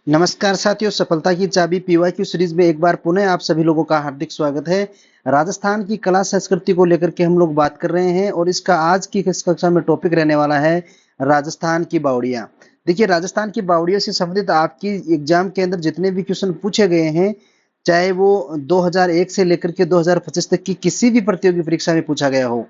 नमस्कार साथियों, सफलता की चाबी पीवाईक्यू सीरीज में एक बार पुनः आप सभी लोगों का हार्दिक स्वागत है। राजस्थान की कला संस्कृति को लेकर के हम लोग बात कर रहे हैं और इसका आज की इस कक्षा में टॉपिक रहने वाला है राजस्थान की बावड़ियां। देखिए, राजस्थान की बावड़ियों से संबंधित आपकी एग्जाम के अंदर जितने भी क्वेश्चन पूछे गए हैं, चाहे वो 2001 से लेकर के 2025 तक की किसी भी प्रतियोगी परीक्षा में पूछा गया हो,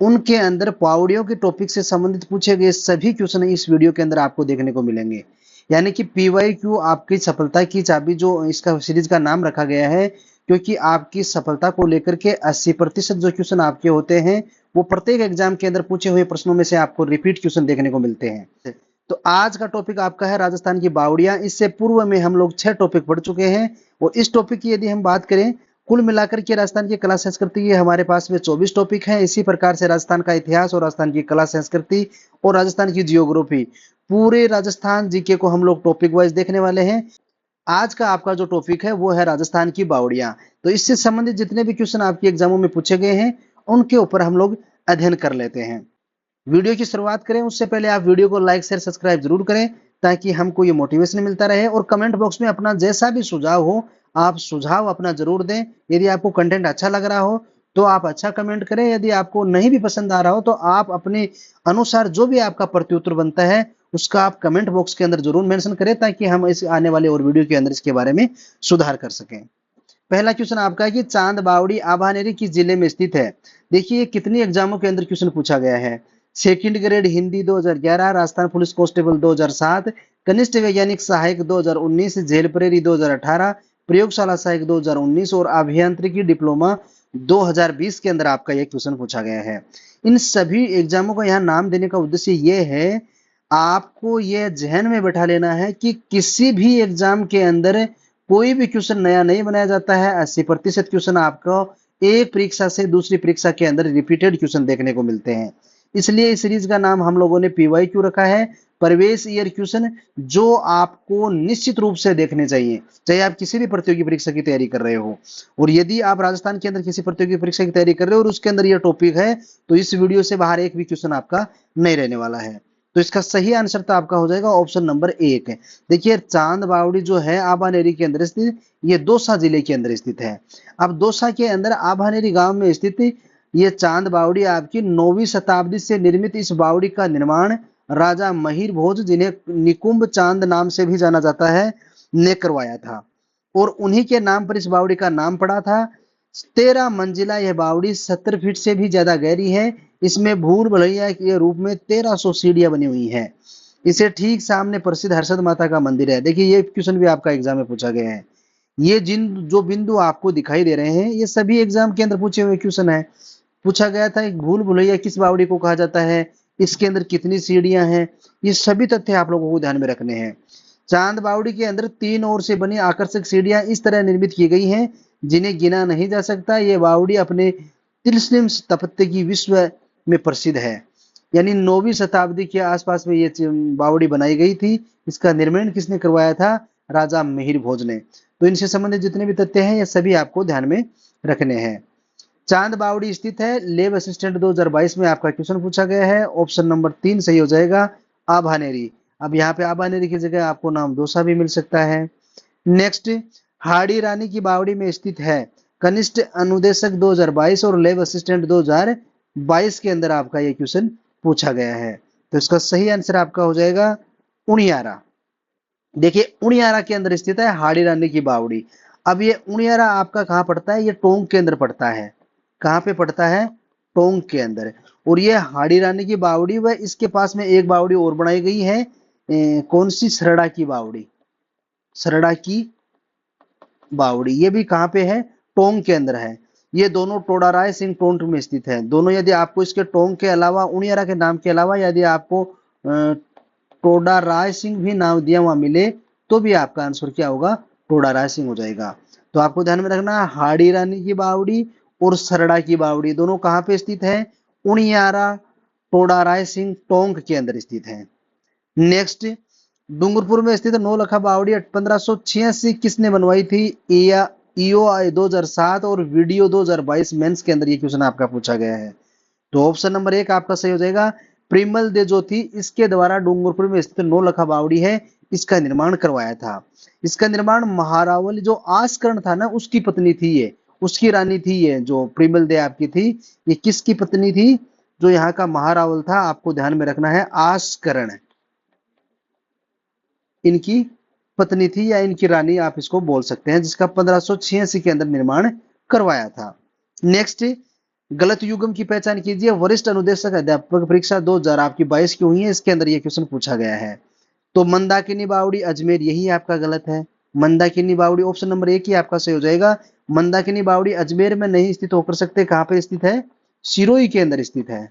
उनके अंदर पावड़ियों के टॉपिक से संबंधित पूछे गए सभी क्वेश्चन इस वीडियो के अंदर आपको देखने को मिलेंगे। यानी कि पीवाईक्यू आपकी सफलता की चाबी, जो इसका सीरीज का नाम रखा गया है, क्योंकि आपकी सफलता को लेकर के 80% जो क्वेश्चन आपके होते हैं, वो प्रत्येक एग्जाम के अंदर पूछे हुए प्रश्नों में से आपको रिपीट क्वेश्चन देखने को मिलते हैं। तो आज का टॉपिक आपका है राजस्थान की बावड़ियां। इससे पूर्व में हम लोग 6 टॉपिक पढ़ चुके हैं और इस टॉपिक की यदि हम बात करें, कुल मिलाकर के राजस्थान की कला संस्कृति के हमारे पास में 24 टॉपिक हैं। इसी प्रकार से राजस्थान का इतिहास और राजस्थान की कला संस्कृति और राजस्थान की जियोग्राफी, पूरे राजस्थान जीके को हम लोग टॉपिक वाइज देखने वाले हैं। आज का आपका जो टॉपिक है वो है राजस्थान की बावड़ियां। तो इससे संबंधित जितने भी क्वेश्चन आपके एग्जामों में पूछे गए हैं, उनके ऊपर हम लोग अध्ययन कर लेते हैं। वीडियो की शुरुआत करें उससे पहले आप वीडियो को लाइक शेयर सब्सक्राइब जरूर करें, ताकि हमको ये मोटिवेशन मिलता रहे। और कमेंट बॉक्स में अपना जैसा भी सुझाव हो, आप सुझाव अपना जरूर दें। यदि आपको कंटेंट अच्छा लग रहा हो तो आप अच्छा कमेंट करें, यदि आपको नहीं भी पसंद आ रहा हो तो आप अपने अनुसार जो भी आपका प्रत्युत्तर बनता है उसका आप कमेंट बॉक्स के अंदर जरूर मेंशन करें, ताकि हम इस आने वाले और वीडियो के अंदर इसके बारे में सुधार कर सकें। पहला क्वेश्चन आपका है कि चांद बावड़ी आभानेरी किस जिले में स्थित है। देखिए, कितनी एग्जामों के अंदर क्वेश्चन पूछा गया है। Second grade Hindi 2011, Rajasthan police constable 2007, कनिष्ठ वैज्ञानिक सहायक 2019, जेल प्रेरी 2018, प्रयोगशाला सहायक 2019 और अभियांत्रिकी डिप्लोमा 2020 के अंदर आपका यह क्वेश्चन पूछा गया है। इन सभी एग्जामों का यहाँ नाम देने का उद्देश्य ये है, आपको यह जहन में बैठा लेना है कि किसी भी एग्जाम के अंदर कोई भी क्वेश्चन नया नहीं बनाया जाता है। 80% क्वेश्चन आपको एक परीक्षा से दूसरी परीक्षा के अंदर रिपीटेड क्वेश्चन देखने को मिलते हैं। इसलिए इस सीरीज का नाम हम लोगों ने पीवाईक्यू रखा है, प्रवेश ईयर क्वेश्चन, जो आपको निश्चित रूप से देखने चाहिए, चाहे आप किसी भी प्रतियोगी परीक्षा की तैयारी कर रहे हो। और यदि आप राजस्थान के अंदर किसी प्रतियोगी परीक्षा की तैयारी कर रहे हो और उसके अंदर यह टॉपिक है, तो इस वीडियो से बाहर एक भी क्वेश्चन आपका नहीं रहने वाला है। तो इसका सही आंसर तो आपका हो जाएगा ऑप्शन नंबर 1। देखिए, चांद बावड़ी जो है आबानेरी के अंदर स्थित, ये दौसा जिले के अंदर स्थित है। अब दौसा के अंदर आबानेरी गांव में स्थित ये चांद बावड़ी आपकी 9वीं शताब्दी से निर्मित इस बावड़ी का निर्माण राजा महिर भोज, जिन्हें निकुंभ चांद नाम से भी जाना जाता है, ने करवाया था। और उन्हीं के नाम पर इस बावड़ी का नाम पड़ा था। 13 मंजिला यह बावड़ी 70 फीट से भी ज्यादा गहरी है। इसमें भूल भुलैया के रूप में 1300 सीढ़ियां बनी हुई है। इसे ठीक सामने प्रसिद्ध हर्षद माता का मंदिर है। देखिए, ये क्वेश्चन भी आपका एग्जाम में पूछा गया है। ये जिन जो बिंदु आपको दिखाई दे रहे हैं, ये सभी एग्जाम के अंदर पूछे हुए क्वेश्चन है। पूछा गया था एक भूल भुलैया किस बावड़ी को कहा जाता है, इसके अंदर कितनी सीढ़ियां हैं, ये सभी तथ्य आप लोगों को ध्यान में रखने हैं। चांद बावड़ी के अंदर 3 ओर से बनी आकर्षक सीढ़ियां इस तरह निर्मित की गई हैं, जिन्हें गिना नहीं जा सकता। ये बावड़ी अपने तिलस्म स्थापत्य की विश्व में प्रसिद्ध है। यानी 9वीं शताब्दी के आसपास में ये बावड़ी बनाई गई थी। इसका निर्माण किसने करवाया था? राजा मिहिर भोज ने। तो इनसे संबंधित जितने भी तथ्य हैं, ये सभी आपको ध्यान में रखने हैं। चांद बावड़ी स्थित है लेब असिस्टेंट 2022 में आपका क्वेश्चन पूछा गया है। ऑप्शन नंबर 3 सही हो जाएगा, आभानेरी। अब यहाँ पे आभानेरी की जगह आपको नाम दौसा भी मिल सकता है। नेक्स्ट, हाड़ी रानी की बावड़ी में स्थित है। कनिष्ठ अनुदेशक 2022 और लेब असिस्टेंट 2022 के अंदर आपका ये क्वेश्चन पूछा गया है। तो इसका सही आंसर आपका हो जाएगा उनियारा। देखिए, उनियारा के अंदर स्थित है हाड़ी रानी की बावड़ी। अब ये उनियारा आपका कहाँ पड़ता है? ये टोंक के अंदर पड़ता है। कहाँ पे पड़ता है? टोंक के अंदर। और ये हाड़ी रानी की बावड़ी व इसके पास में एक बावड़ी और बनाई गई है। कौन सी? सरड़ा की बावड़ी। सरड़ा की बावड़ी, ये भी कहाँ पे है? टोंक के अंदर है। ये दोनों टोडाराय सिंह टोंक में स्थित है। दोनों, यदि आपको इसके टोंक के अलावा, उनियारा के नाम के अलावा यदि आपको टोडाराय सिंह भी नाम दिया हुआ मिले, तो भी आपका आंसर क्या होगा? टोडाराय सिंह हो जाएगा। तो आपको ध्यान में रखना, हाड़ी रानी की बावड़ी और सरड़ा की बावड़ी दोनों कहाँ पे स्थित है? उनियारा टोडाराय सिंह टोंक के अंदर स्थित है। नेक्स्ट, डूंगरपुर में स्थित नौलखा बावड़ी 1586 किसने बनवाई थी? ईओ 2007 और वीडियो 2022 मेंस के अंदर ये क्वेश्चन आपका पूछा गया है। तो ऑप्शन नंबर 1 आपका सही हो जाएगा, प्रिमल दे जो थी इसके द्वारा डूंगरपुर में स्थित नौलखा बावड़ी है इसका निर्माण करवाया था। इसका निर्माण महारावल जो आस्करण था ना उसकी पत्नी थी ये, उसकी रानी थी ये जो प्रिमल दे आपकी थी, ये किसकी पत्नी थी? जो यहाँ का महारावल था, आपको ध्यान में रखना है आस्करण इनकी पत्नी थी या इनकी रानी आप इसको बोल सकते हैं, जिसका 1586 के अंदर निर्माण करवाया था। नेक्स्ट, गलत युग्म की पहचान कीजिए। वरिष्ठ अनुदेशक अध्यापक परीक्षा 2000 आपकी 22 की हुई है, इसके अंदर ये क्वेश्चन पूछा गया है। तो मंदाकिनी बावड़ी अजमेर, यही आपका गलत है। मंदाकिनी बावड़ी ऑप्शन नंबर 1 ही आपका सही हो जाएगा। मंदाकिनी बावड़ी अजमेर में नहीं स्थित होकर सकते, कहां पे स्थित है? सिरोही के अंदर स्थित है।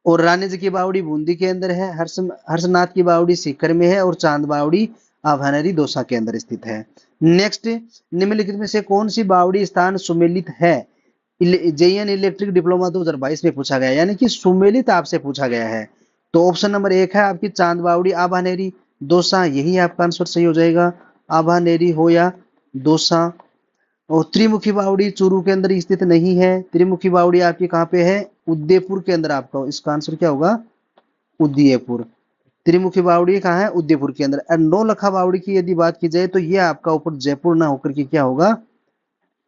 और रानी जी की बावड़ी बूंदी के अंदर है, हर्षनाथ की बावड़ी सीकर में है, और चांद बावड़ी आभानरी दौसा के अंदर स्थित है। नेक्स्ट, निम्नलिखित में से कौन सी बावड़ी स्थान सुमेलित है? जेईएन इलेक्ट्रिक डिप्लोमा 2022 में पूछा गया, यानी कि सुमेलित आपसे पूछा गया है। तो ऑप्शन नंबर 1 है आपकी चांद बावड़ी आभानेरी दौसा, यही आपका आंसर सही हो जाएगा। आभानेरी हो या दौसा। और त्रिमुखी बावड़ी चूरू के अंदर स्थित नहीं है। त्रिमुखी बावड़ी आपकी कहाँ पे है? उदयपुर के अंदर। आपका इसका आंसर क्या होगा? उदयपुर। त्रिमुखी बावड़ी कहाँ है? उदयपुर के अंदर। और नौलखा बावड़ी की यदि बात की जाए तो ये आपका ऊपर जयपुर ना होकर के क्या होगा?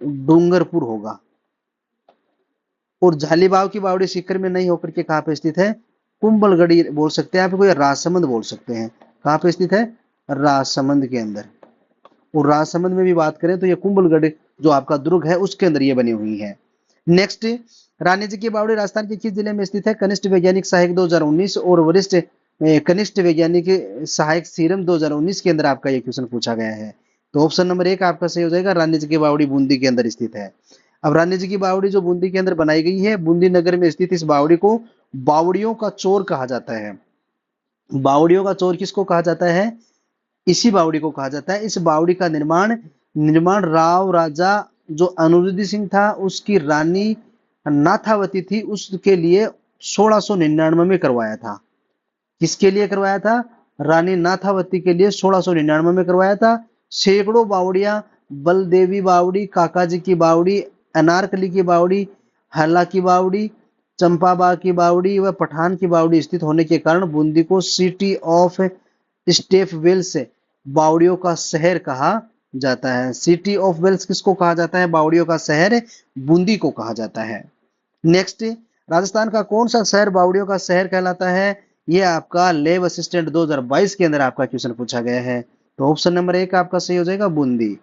डूंगरपुर होगा। और झालीबाव की बावड़ी सीकर में नहीं होकर के कहाँ पे स्थित है? कुंभलगढ़ी बोल सकते हैं आप, कोई राजसमंद बोल सकते हैं। कहाँ पे स्थित है? राजसमंद के अंदर। और राजसमंद में भी बात करें तो ये कुंभलगढ़ जो आपका दुर्ग है उसके अंदर ये बनी हुई है। नेक्स्ट, रानी जी की बावड़ी राजस्थान के किस जिले में स्थित है? कनिष्ठ वैज्ञानिक सहायक 2019 और वरिष्ठ कनिष्ठ वैज्ञानिक सहायक सीरम 2019 के अंदर आपका ये क्वेश्चन पूछा गया है। तो ऑप्शन नंबर 1 आपका सही हो जाएगा। रानी जी की बावड़ी बूंदी के अंदर स्थित है। अब रानी जी की बावड़ी जो बूंदी के अंदर बनाई गई है, बूंदी नगर में स्थित इस बावड़ी को बावड़ियों का चोर कहा जाता है। बावड़ियों का चोर किसको कहा जाता है? इसी बावड़ी को कहा जाता है। इस बावड़ी का निर्माण निर्माण राव राजा जो अनुरुद्धि सिंह था उसकी रानी नाथावती थी उसके लिए 1699 में करवाया था। किसके लिए करवाया था? रानी नाथावती के लिए 1699 में करवाया था। सैकड़ों बावड़ियां, बलदेवी बावड़ी, काकाजी की बावड़ी, अनारकली की बावड़ी, हल्ला की बावड़ी, चंपाबाग की बावड़ी व पठान की बावड़ी स्थित होने के कारण बूंदी को सिटी ऑफ स्टेफ वेल्स बावड़ियों का शहर कहा जाता है। सिटी ऑफ वेल्स किसको कहा जाता है? बावड़ियों का शहर बूंदी को कहा जाता है। नेक्स्ट, राजस्थान का कौन सा शहर बावड़ियों का शहर कहलाता है? ये आपका लेब असिस्टेंट 2022 के अंदर आपका क्वेश्चन पूछा गया है। तो ऑप्शन नंबर 1 आपका सही हो जाएगा, बूंदी।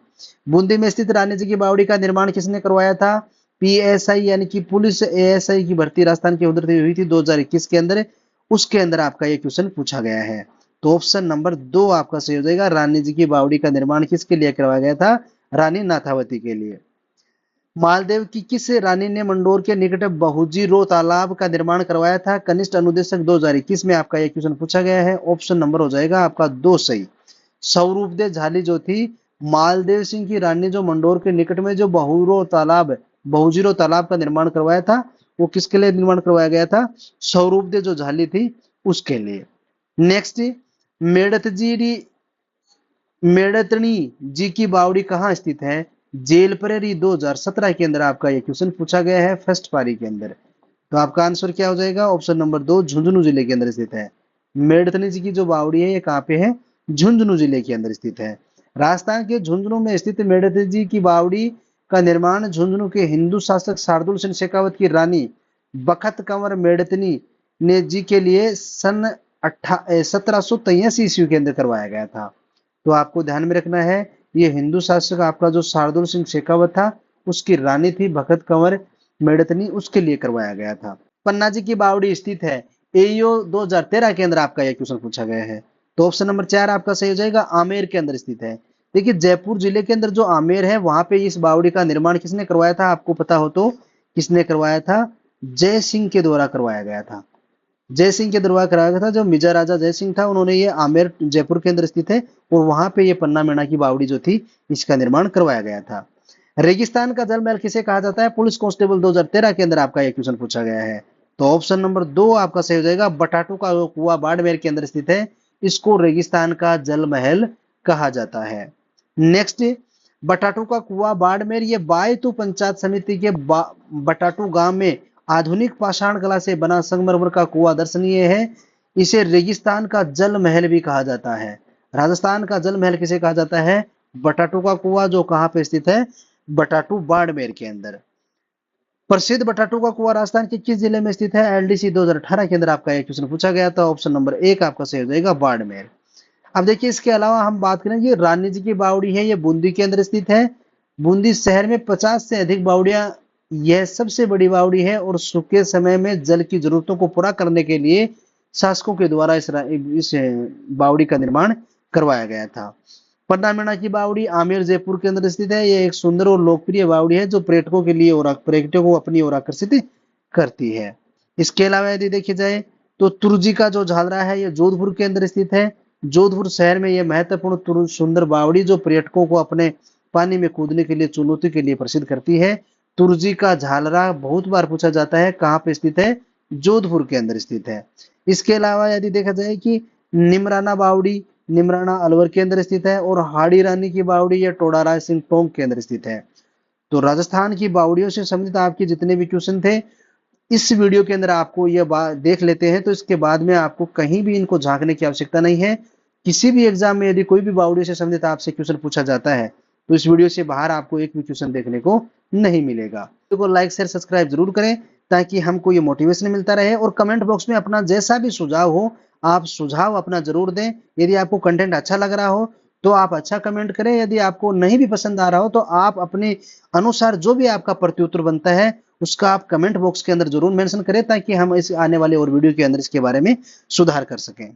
बूंदी में स्थित रानी जी की बावड़ी का निर्माण किसने करवाया था? पीएसआई यानी कि पुलिस एएसआई की भर्ती राजस्थान के उधर हुई थी 2021 के अंदर, उसके अंदर आपका ये क्वेश्चन पूछा गया है। तो ऑप्शन नंबर 2 आपका सही हो जाएगा। रानी जी की बावड़ी का निर्माण किसके लिए करवाया गया था? रानी नाथावती के लिए। मालदेव की किस रानी ने मंडोर के निकट बहुजीरो तालाब का निर्माण करवाया था? कनिष्ठ अनुदेशक 2021 में आपका यह क्वेश्चन पूछा गया है। ऑप्शन नंबर हो जाएगा आपका 2 सही। स्वरूपदेव झाली जो थी मालदेव सिंह की रानी जो मंडोर के निकट में जो बहुजीरो तालाब का निर्माण करवाया था, वो किसके लिए निर्माण करवाया गया था? स्वरूपदेव जो झाली थी उसके लिए। नेक्स्ट, मेड़तजीरी मेड़तनी जी की बावड़ी कहाँ स्थित है? जेल प्रेरी 2017 के अंदर आपका यह क्वेश्चन पूछा गया है फर्स्ट पारी के अंदर। तो आपका आंसर क्या हो जाएगा? ऑप्शन नंबर 2 झुंझुनू जिले के अंदर स्थित है। मेड़तनी जी की जो बावड़ी है ये कहाँ पे है? झुंझुनू जिले के अंदर स्थित है। राजस्थान के झुंझुनू में स्थित मेड़तनी जी की बावड़ी का निर्माण झुंझुनू के हिंदू शासक शार्दुल सिंह शेखावत की रानी बखत कंवर मेड़तनी ने जी के लिए सन 1783 ईस्वी के अंदर करवाया गया था। तो आपको ध्यान में रखना है, ये हिंदू शासक आपका जो शार्दुल सिंह शेखावत था उसकी रानी थी भगत कंवर मेड़तनी, उसके लिए करवाया गया था। पन्ना जी की बावड़ी स्थित है एईओ 2013 के अंदर आपका यह क्वेश्चन पूछा गया है। तो ऑप्शन नंबर 4 आपका सही हो जाएगा, आमेर के अंदर स्थित है। देखिए जयपुर जिले के अंदर जो आमेर है वहां पे इस बावड़ी का निर्माण किसने करवाया था? आपको पता हो तो किसने करवाया था? जय सिंह के द्वारा करवाया गया था। जय सिंह के दरबार कराया गया था। जो मिर्जा राजा जय सिंह था उन्होंने ये आमेर जयपुर के अंदर स्थित है और वहां पे ये पन्ना मेना की बावड़ी जो थी इसका निर्माण करवाया गया था। रेगिस्तान का जल महल किसे कहा जाता है? पुलिस कांस्टेबल 2013 के अंदर आपका यह क्वेश्चन पूछा गया है। तो ऑप्शन नंबर 2 आपका सही हो जाएगा। बटाटू का कुआ बाड़मेर के अंदर स्थित है, इसको रेगिस्तान का जल महल कहा जाता है। नेक्स्ट, बटाटू का कुआ बाड़मेर ये बायतू पंचायत समिति के बटाटू गांव में आधुनिक पाषाण कला से बना संगमरमर का कुआं दर्शनीय है। इसे रेगिस्तान का जल महल भी कहा जाता है। राजस्थान का जल महल किसे कहा जाता है? बटाटू का कुआं, जो कहां पे स्थित है? बटाटू बाड़मेर के अंदर। प्रसिद्ध बटाटू का कुआं राजस्थान के किस जिले में स्थित है? एलडीसी 2018 के अंदर आपका एक क्वेश्चन पूछा गया था। ऑप्शन नंबर 1 आपका सही हो जाएगा, बाड़मेर। अब देखिए, इसके अलावा हम बात करें, ये रानी जी की बावड़ी है, ये बूंदी के अंदर स्थित है। बूंदी शहर में 50 से अधिक बावड़ियां, यह सबसे बड़ी बावड़ी है और सूखे समय में जल की जरूरतों को पूरा करने के लिए शासकों के द्वारा इस बावड़ी का निर्माण करवाया गया था। पन्नामीणा की बावड़ी आमेर जयपुर के अंदर स्थित है। यह एक सुंदर और लोकप्रिय बावड़ी है जो पर्यटकों के लिए और पर्यटकों को अपनी ओर आकर्षित करती है। इसके अलावा यदि देखी जाए तो तुर्जी का जो झालरा है, यह जोधपुर के अंदर स्थित है। जोधपुर शहर में यह महत्वपूर्ण सुंदर बावड़ी जो पर्यटकों को अपने पानी में कूदने के लिए, चुनौती के लिए प्रसिद्ध करती है। तुर्जी का झालरा बहुत बार पूछा जाता है, कहां पे स्थित है? जोधपुर के अंदर स्थित है। इसके अलावा यदि देखा जाए कि निमराना बावड़ी, निमराना अलवर के अंदर स्थित है। और हाड़ी रानी की बावड़ी, यह टोडाराय सिंह टोंक के अंदर स्थित है। तो राजस्थान की बावड़ियों से संबंधित आपके जितने भी क्वेश्चन थे, इस वीडियो के अंदर आपको यह बात देख लेते हैं, तो इसके बाद में आपको कहीं भी इनको झांकने की आवश्यकता नहीं है। किसी भी एग्जाम में यदि कोई भी बावड़ी से संबंधित आपसे क्वेश्चन पूछा जाता है, तो इस वीडियो से बाहर आपको एक भी क्वेश्चन देखने को नहीं मिलेगा। वीडियो को लाइक शेयर सब्सक्राइब जरूर करें ताकि हमको ये मोटिवेशन मिलता रहे। और कमेंट बॉक्स में अपना जैसा भी सुझाव हो, आप सुझाव अपना जरूर दें। यदि आपको कंटेंट अच्छा लग रहा हो तो आप अच्छा कमेंट करें। यदि आपको नहीं भी पसंद आ रहा हो तो आप अपने अनुसार जो भी आपका प्रत्युत्तर बनता है उसका आप कमेंट बॉक्स के अंदर जरूर मेंशन करें, ताकि हम इस आने वाले और वीडियो के अंदर इसके बारे में सुधार कर सकें।